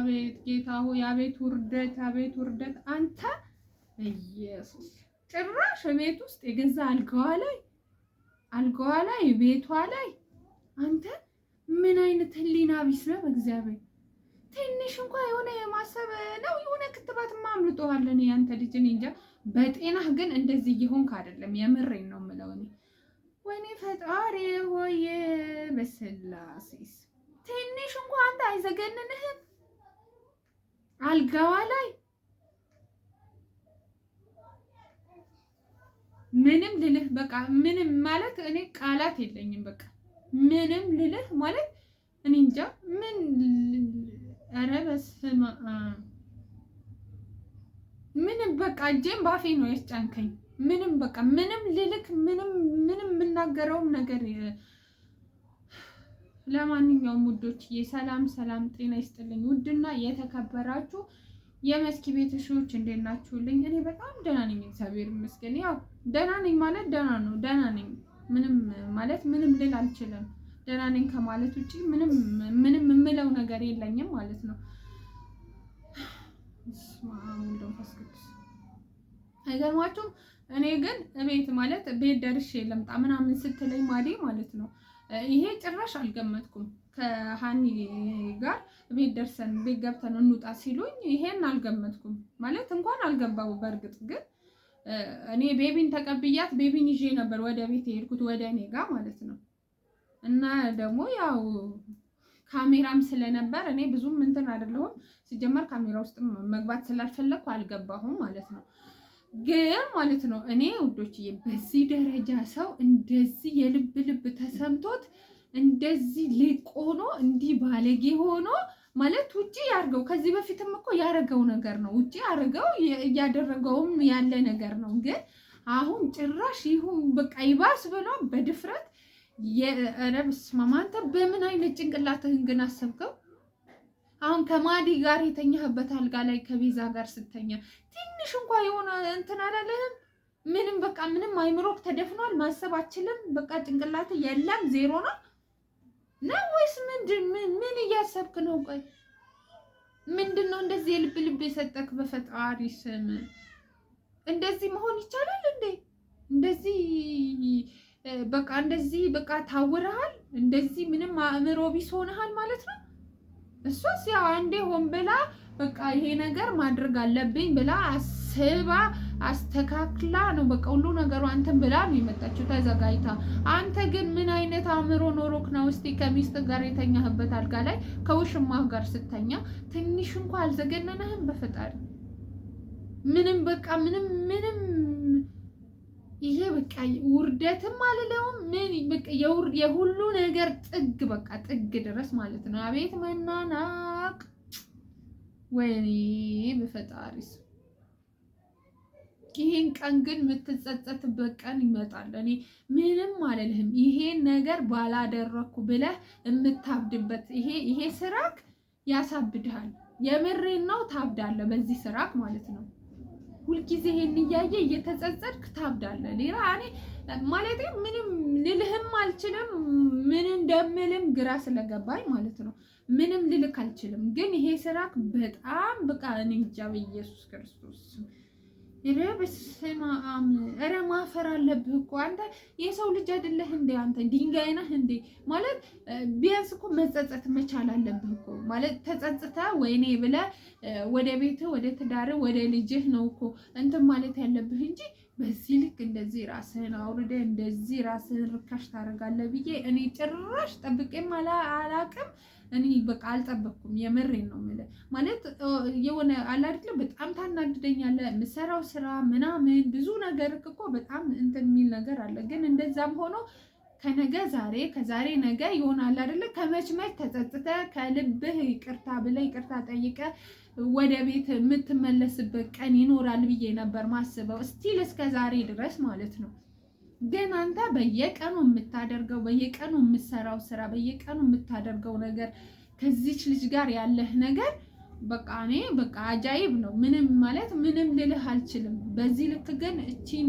አቤት ጌታ ሆይ አቤት ውርደት አንተ ኢየሱስ ጭራሽ ቤት ውስጥ የገዛ አልጋዋ ላይ ቤቷ ላይ አንተ ምን አይነት ህሊና ቢስ ነው በእግዚአብሔር ትንሽ እንኳን የሆነ የማሰብ ነው የሆነ ክትባትማ አምልጦሃል እኔ ያንተ ልጅ እኔ እንጃ በጤናህ ግን እንደዚህ ይሆንክ አይደለም የምሬን ነው የምለው እኔ ወይኔ ፈጣሪ ሆይ በስላሴስ ትንሽ እንኳን አንተ አይዘገንንህም አልጋዋ ላይ ምንም ልልህ በቃ ምንም ማለት እኔ ቃላት የለኝም በቃ ምንም ልልህ ማለት እኔ እንጃ ምን ኧረ በስመ አብ ምንም በቃ እጄን ባፌ ነው ያስጫንከኝ ምንም በቃ ምንም ልልክ ምንም የምናገረውም ነገር ለማንኛውም ውዶችዬ ሰላም ጤና ይስጥልኝ ውድና የተከበራችሁ የመስኪ ቤተሰቦች እንዴት ናችሁልኝ እኔ በጣም ደህና ነኝ እግዚአብሔር ይመስገን ያው ደህና ነኝ ማለት ደህና ነኝ ምንም ማለት ምንም ልል አልችልም ደህና ነኝ ከማለት ውጪ ምንም የምለው ነገር የለኝም ማለት ነው አይገርማችሁም እኔ ግን ቤት ማለት ቤት ደርሼ ለምጣ ምናምን ስትለኝ ማዴ ማለት ነው ይሄ ጭራሽ አልገመትኩም ከሃኒ ጋር ቤት ደርሰን ቤት ገብተን እንውጣ ሲሉኝ ይሄን አልገመትኩም ማለት እንኳን አልገባው በርግጥ ግን እኔ ቤቢን ተቀብያት ቤቢን ይዤ ነበር ወደ ቤት የሄድኩት ወደ እኔ ጋር ማለት ነው እና ደግሞ ያው ካሜራም ስለነበር እኔ ብዙም እንትን አይደለሁም ሲጀመር ካሜራ ውስጥ መግባት ስላልፈለኩ አልገባሁም ማለት ነው ግን ማለት ነው እኔ ውዶችዬ በዚህ ደረጃ ሰው እንደዚህ የልብ ተሰምቶት እንደዚህ ሊቆኖ እንዲህ ባለጌ ሆኖ ማለት ውጪ ያርገው ከዚህ በፊትም እኮ ያረገው ነገር ነው ውጪ ያረገው ያደረገውም ያለ ነገር ነው ግን አሁን ጭራሽ ይሁን በቃ ይባስ ብሎ በድፍረት የረብስ ማማንተ በምን አይነት ጭንቅላትህን ግን አሰብከው አሁን ከማዲ ጋር የተኛህበት አልጋ ላይ ከቤዛ ጋር ስተኛ ትንሽ እንኳን የሆነ እንትን አላለህም ምንም በቃ ምንም አይምሮክ ተደፍኗል ማሰብ አችልም በቃ ጭንቅላት የለም ዜሮ ነው ወይስ ምን እያሰብክ ነው ቆይ ምንድነው እንደዚህ የልብ የሰጠክ በፈጣሪ ስም እንደዚህ መሆን ይቻላል እንዴ እንደዚህ በቃ ታውረሃል እንደዚህ ምንም አእምሮ ቢስ ሆነሃል ማለት ነው እሷስ ያው አንዴ ሆን ብላ በቃ ይሄ ነገር ማድረግ አለብኝ ብላ አስባ አስተካክላ ነው በቃ ሁሉ ነገሩ አንተን ብላ ነው የመጣችው ተዘጋጅታ አንተ ግን ምን አይነት አእምሮ ኖሮክ ነው እስቲ ከሚስት ጋር የተኛህበት አልጋ ላይ ከውሽማህ ጋር ስተኛ ትንሽ እንኳን አልዘገነነህም በፈጣሪ ምንም በቃ ምንም ይሄ በቃ ውርደትም አልለውም ምን በቃ የሁሉ ነገር ጥግ ድረስ ማለት ነው አቤት መናናቅ ወይኔ በፈጣሪስ ይሄን ቀን ግን የምትጸጸትበት ቀን ይመጣል እኔ ምንም አልልህም ይሄን ነገር ባላደረኩ ብለህ የምታብድበት ይሄ ስራክ ያሳብድሃል የምሬን ነው ታብዳለህ በዚህ ስራክ ማለት ነው ሁልጊዜ ይሄን እያየ እየተጸጸትክ ታብዳለህ ሌላ እኔ ማለት ምንም ልልህም አልችልም ምን እንደምልም ግራ ስለገባኝ ማለት ነው ምንም ልልክ አልችልም ግን ይሄ ስራክ በጣም በቃ እኔ እንጃ በኢየሱስ ክርስቶስ ኧረ ማፈር አለብህ እኮ አንተ የሰው ልጅ አይደለህ እንዴ አንተ ድንጋይ ነህ እንዴ ማለት ቢያንስ እኮ መጸጸት መቻል አለብህ እኮ ማለት ተጸጽተ ወይኔ ብለህ ወደ ቤትህ ወደ ትዳርህ ወደ ልጅህ ነው እኮ እንትን ማለት ያለብህ እንጂ በዚህ ልክ እንደዚህ ራስህን አውርደህ እንደዚህ ራስህን ርካሽ ታደርጋለህ ብዬ እኔ ጭራሽ ጠብቄም አላቅም እኔ በቃ አልጠበቅኩም የምሬን ነው ማለት የሆነ አለ አይደል በጣም ታናድደኛለህ የምሰራው ስራ ምናምን ብዙ ነገር እኮ በጣም እንትን የሚል ነገር አለ ግን እንደዛም ሆኖ ከነገ ዛሬ ከዛሬ ነገ ይሆናል አይደል ከመችመች ተጸጽተህ ከልብህ ይቅርታ ብለህ ይቅርታ ጠይቀህ ወደ ቤት የምትመለስበት ቀን ይኖራል ብዬ ነበር ማስበው ስቲል እስከ ዛሬ ድረስ ማለት ነው ግን አንተ በየቀኑ የምታደርገው በየቀኑ የምትሰራው ስራ በየቀኑ የምታደርገው ነገር ከዚች ልጅ ጋር ያለህ ነገር በቃ እኔ በቃ አጃይብ ነው። ምንም ማለት ምንም ልልህ አልችልም። በዚህ ልክ ግን እቺን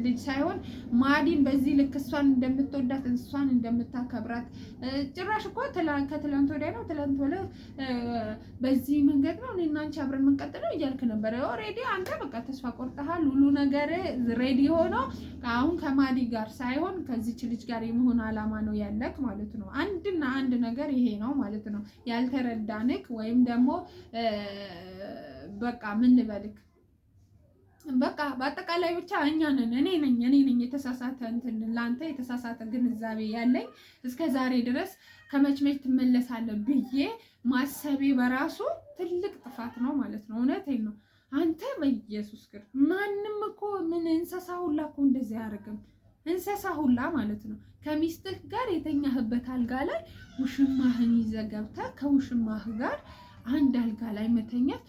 ልጅ ሳይሆን ማዲን በዚህ ልክ እሷን እንደምትወዳት እሷን እንደምታከብራት ጭራሽ እኮ ከትላንት ወዲያ ነው ትላንት ወለ በዚህ መንገድ ነው እኔና አንቺ አብረን የምንቀጥለው እያልክ ነበረ። ኦልሬዲ አንተ በቃ ተስፋ ቆርጠሃል። ሁሉ ነገር ሬዲ ሆኖ አሁን ከማዲ ጋር ሳይሆን ከዚች ልጅ ጋር የመሆን አላማ ነው ያለክ ማለት ነው። አንድና አንድ ነገር ይሄ ነው ማለት ነው። ያልተረዳንክ ወይም ደግሞ በቃ ምን ልበልክ በቃ በአጠቃላይ ብቻ እኛ ነን እኔ ነኝ የተሳሳተ እንትን ላንተ የተሳሳተ ግንዛቤ ያለኝ እስከ ዛሬ ድረስ ከመችመች ትመለሳለህ ብዬ ማሰቤ በራሱ ትልቅ ጥፋት ነው ማለት ነው። እውነቴን ነው። አንተ በኢየሱስ ክርስቶስ ማንም እኮ ምን እንስሳ ሁላ እኮ እንደዚህ አያደርግም። እንስሳ ሁላ ማለት ነው። ከሚስትህ ጋር የተኛህበት አልጋ ላይ ውሽማህን ይዘህ ገብተህ ከውሽማህ ጋር አንድ አልጋ ላይ መተኛት።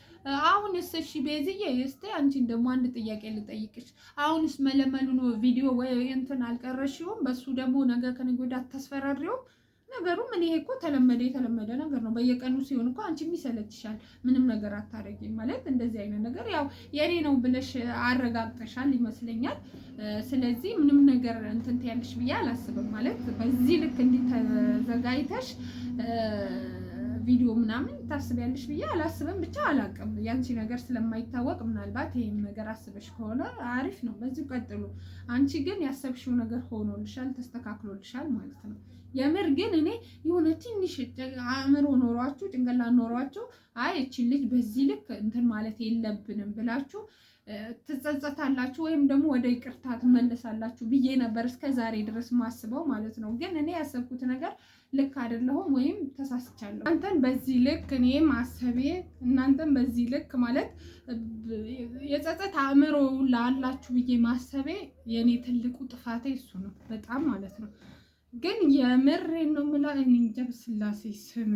አሁንስ እሺ ቤዝዬ እስቲ አንቺን ደግሞ አንድ ጥያቄ ልጠይቅሽ። አሁንስ መለመሉን ቪዲዮ ወይ እንትን አልቀረሽውም? በሱ ደግሞ ነገ ከነገ ወዲያ አታስፈራሪውም? ነገሩ ምን ይሄ እኮ የተለመደ ነገር ነው። በየቀኑ ሲሆን እኮ አንቺም ይሰለችሻል። ምንም ነገር አታረጊም ማለት እንደዚህ አይነት ነገር ያው የኔ ነው ብለሽ አረጋግጠሻል ይመስለኛል። ስለዚህ ምንም ነገር እንትን ትያለሽ ብዬ አላስብም። ማለት በዚህ ልክ እንዲተዘጋጅተሽ ቪዲዮ ምናምን ታስቢያለሽ ብዬ አላስብም። ብቻ አላቅም ያንቺ ነገር ስለማይታወቅ ምናልባት ይሄን ነገር አስበሽ ከሆነ አሪፍ ነው፣ በዚህ ቀጥሉ። አንቺ ግን ያሰብሽው ነገር ሆኖልሻል፣ ተስተካክሎልሻል ማለት ነው። የምር ግን እኔ የሆነ ትንሽ አእምሮ ኖሯችሁ ጭንቅላት ኖሯችሁ አይ እቺ ልጅ በዚህ ልክ እንትን ማለት የለብንም ብላችሁ ትጸጸታላችሁ ወይም ደግሞ ወደ ይቅርታ ትመለሳላችሁ ብዬ ነበር እስከ ዛሬ ድረስ ማስበው ማለት ነው። ግን እኔ ያሰብኩት ነገር ልክ አይደለሁም ወይም ተሳስቻለሁ። አንተን በዚህ ልክ እኔ ማሰቤ እናንተን በዚህ ልክ ማለት የጸጸት አእምሮ ላላችሁ ብዬ ማሰቤ የኔ ትልቁ ጥፋቴ እሱ ነው በጣም ማለት ነው። ግን የምሬን ነው የምለው እኔ እንጃ በስላሴ ስም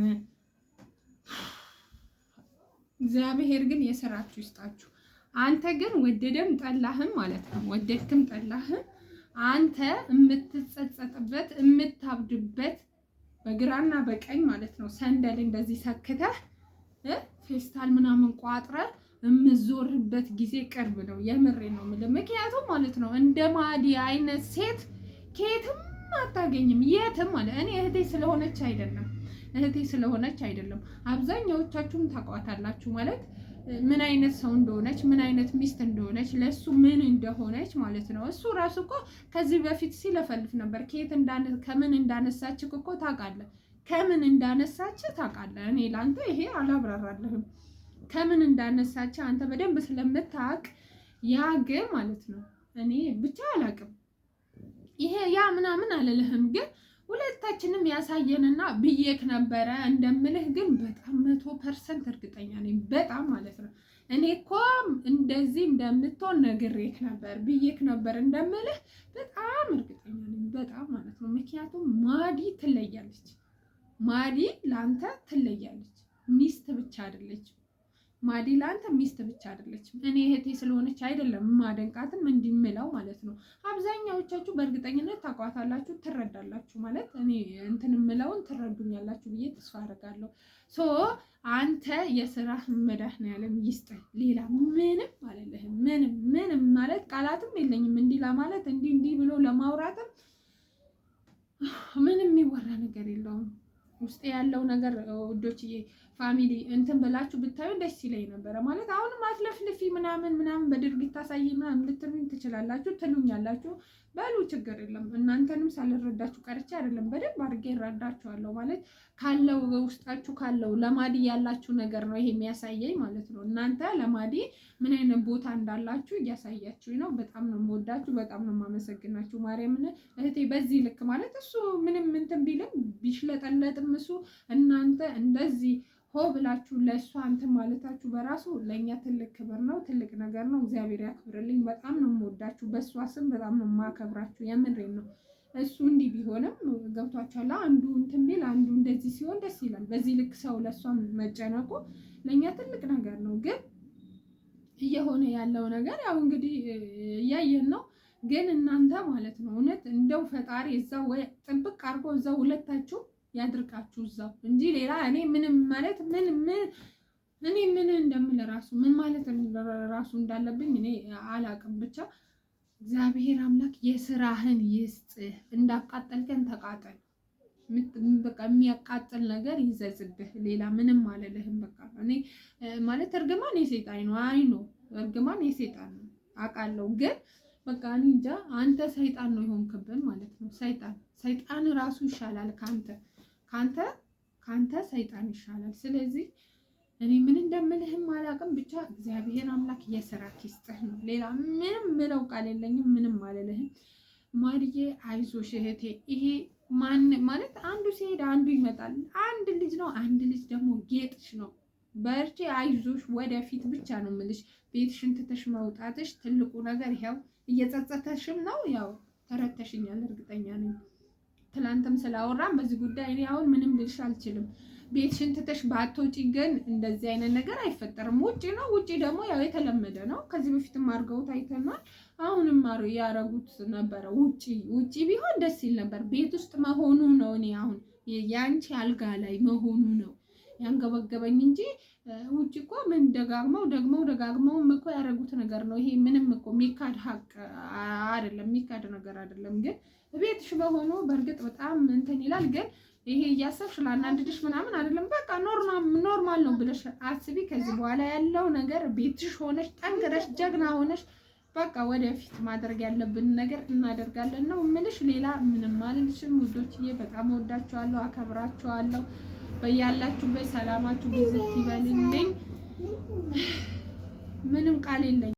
እግዚአብሔር ግን የሰራችሁ ይስጣችሁ። አንተ ግን ወደደም ጠላህም ማለት ነው ወደድክም ጠላህም አንተ የምትጸጸጥበት የምታብድበት በግራና በቀኝ ማለት ነው ሰንደል እንደዚህ ሰክተህ ፌስታል ምናምን ቋጥረ የምዞርበት ጊዜ ቅርብ ነው። የምሬ ነው የምልህ። ምክንያቱም ማለት ነው እንደ ማዲ አይነት ሴት ከየትም አታገኝም የትም ማለት እኔ እህቴ ስለሆነች አይደለም አብዛኛዎቻችሁም ታውቋታላችሁ ማለት ምን አይነት ሰው እንደሆነች ምን አይነት ሚስት እንደሆነች ለሱ ምን እንደሆነች ማለት ነው። እሱ ራሱ እኮ ከዚህ በፊት ሲለፈልፍ ነበር። ከምን እንዳነሳች እኮ ታውቃለህ። ከምን እንዳነሳች ታውቃለህ። እኔ ላንተ ይሄ አላብራራለህም። ከምን እንዳነሳች አንተ በደንብ ስለምታውቅ ያ ግን ማለት ነው እኔ ብቻ አላውቅም። ይሄ ያ ምናምን አልልህም ግን ሁለታችንም ያሳየንና ብዬክ ነበረ እንደምልህ ግን በጣም 100% እርግጠኛ ነኝ። በጣም ማለት ነው እኔ እኮ እንደዚህ እንደምትሆን ነግሬክ ነበር ብዬክ ነበር እንደምልህ በጣም እርግጠኛ ነኝ። በጣም ማለት ነው። ምክንያቱም ማዲ ትለያለች። ማዲ ላንተ ትለያለች። ሚስት ብቻ አይደለች። ማዲ ላንተ ሚስት ብቻ አይደለች። እኔ እህቴ ስለሆነች አይደለም ማደንቃትም እንዲምለው ማለት ነው። አብዛኛዎቻችሁ በእርግጠኝነት ታውቋታላችሁ፣ ትረዳላችሁ ማለት እኔ እንትን ምለውን ትረዱኛላችሁ ብዬ ተስፋ አደርጋለሁ። አንተ የስራ መድኃኒዓለም ይስጥህ። ሌላ ምንም አልልህም። ምንም ማለት ቃላትም የለኝም እንዲህ ለማለት እንዲህ ብሎ ለማውራትም ምንም የሚወራ ነገር የለውም። ውስጥ ያለው ነገር ውዶችዬ ፋሚሊ እንትን ብላችሁ ብታዩ ደስ ይለኝ ነበረ ማለት አሁንም አትለፍልፊ ምናምን በድርጊት ታሳይ ምናምን ልትሉኝ ትችላላችሁ፣ ትሉኛላችሁ። በሉ ችግር የለም። እናንተንም ሳልረዳችሁ ቀርቼ አይደለም፣ በደንብ አድርጌ እረዳችኋለሁ ማለት ካለው ውስጣችሁ ካለው ለማዲ ያላችሁ ነገር ነው ይሄ የሚያሳየኝ ማለት ነው። እናንተ ለማዲ ምን አይነት ቦታ እንዳላችሁ እያሳያችሁኝ ነው። በጣም ነው የምወዳችሁ፣ በጣም ነው የማመሰግናችሁ። ማርያምን እህቴ በዚህ ልክ ማለት እሱ ምንም እንትን ቢልም ቢሽለጠለጥም እሱ እናንተ እንደዚህ ሆ ብላችሁ ለእሷ እንትን ማለታችሁ በራሱ ለእኛ ትልቅ ክብር ነው፣ ትልቅ ነገር ነው። እግዚአብሔር ያክብርልኝ። በጣም ነው የምወዳችሁ፣ በእሷ ስም በጣም ነው የማከብራችሁ። የምሬን ነው። እሱ እንዲህ ቢሆንም ገብቷችኋል። አንዱ እንትን ቢል አንዱ እንደዚህ ሲሆን ደስ ይላል። በዚህ ልክ ሰው ለእሷ መጨነቁ ለእኛ ትልቅ ነገር ነው። ግን እየሆነ ያለው ነገር ያው እንግዲህ እያየን ነው። ግን እናንተ ማለት ነው እውነት እንደው ፈጣሪ እዛው ጥብቅ አድርጎ እዛው ሁለታችሁ ያድርቃችሁ እዛው እንጂ ሌላ እኔ ምንም ማለት ምን እኔ ምን እንደምል ራሱ ምን ማለት ራሱ እንዳለብኝ እኔ አላቅም። ብቻ እግዚአብሔር አምላክ የስራህን ይስጥህ። እንዳቃጠልከን ተቃጠል። በቃ የሚያቃጥል ነገር ይዘዝብህ። ሌላ ምንም አልልህም። በቃ እኔ ማለት እርግማን የሰይጣን ነው። አይ ነው እርግማን የሰይጣን ነው አውቃለሁ። ግን በቃ እኔ እንጃ አንተ ሰይጣን ነው የሆንክብን ማለት ነው። ሰይጣን ራሱ ይሻላል ካንተ ሰይጣን ይሻላል። ስለዚህ እኔ ምን እንደምልህም አላውቅም። ብቻ እግዚአብሔር አምላክ የስራ ይስጥህ ነው። ሌላ ምንም ምለው ቃል የለኝም። ምንም አልልህም። ማርዬ አይዞሽ እህቴ። ይሄ ማን ማለት አንዱ ሲሄድ አንዱ ይመጣል። አንድ ልጅ ነው። አንድ ልጅ ደግሞ ጌጥሽ ነው። በርቺ፣ አይዞሽ፣ ወደፊት ብቻ ነው የምልሽ። ቤትሽን ትተሽ መውጣትሽ ትልቁ ነገር ይኸው እየጸጸተሽም ነው። ያው ተረተሽኛል፣ እርግጠኛ ነኝ። ትላንትም ስላወራም በዚህ ጉዳይ እኔ አሁን ምንም ልልሽ አልችልም። ቤትሽን ትተሽ ባትወጪ ግን እንደዚህ አይነት ነገር አይፈጠርም። ውጪ ነው። ውጪ ደግሞ ያው የተለመደ ነው። ከዚህ በፊትም አድርገውት አይተናል። አሁንም ያረጉት ነበረ። ውጪ ቢሆን ደስ ይል ነበር። ቤት ውስጥ መሆኑ ነው። እኔ አሁን ያንቺ አልጋ ላይ መሆኑ ነው ያንገበገበኝ እንጂ ውጪ እኮ ምን ደጋግመው እኮ ያደረጉት ነገር ነው። ይሄ ምንም እኮ የሚካድ ሀቅ አይደለም፣ የሚካድ ነገር አይደለም። ግን ቤትሽ በሆኑ በእርግጥ በጣም እንትን ይላል። ግን ይሄ እያሰብሽ ላናድድሽ ምናምን አይደለም። በቃ ኖርማል ነው ብለሽ አስቢ። ከዚህ በኋላ ያለው ነገር ቤትሽ ሆነሽ ጠንክረሽ ጀግና ሆነሽ በቃ ወደፊት ማድረግ ያለብን ነገር እናደርጋለን ነው እምልሽ። ሌላ ምንም አልልሽም ውዶችዬ። በጣም ወዳችኋለሁ፣ አከብራችኋለሁ። በያላችሁበት ሰላማችሁ ብዙ ይበልልኝ። ምንም ቃል የለኝም።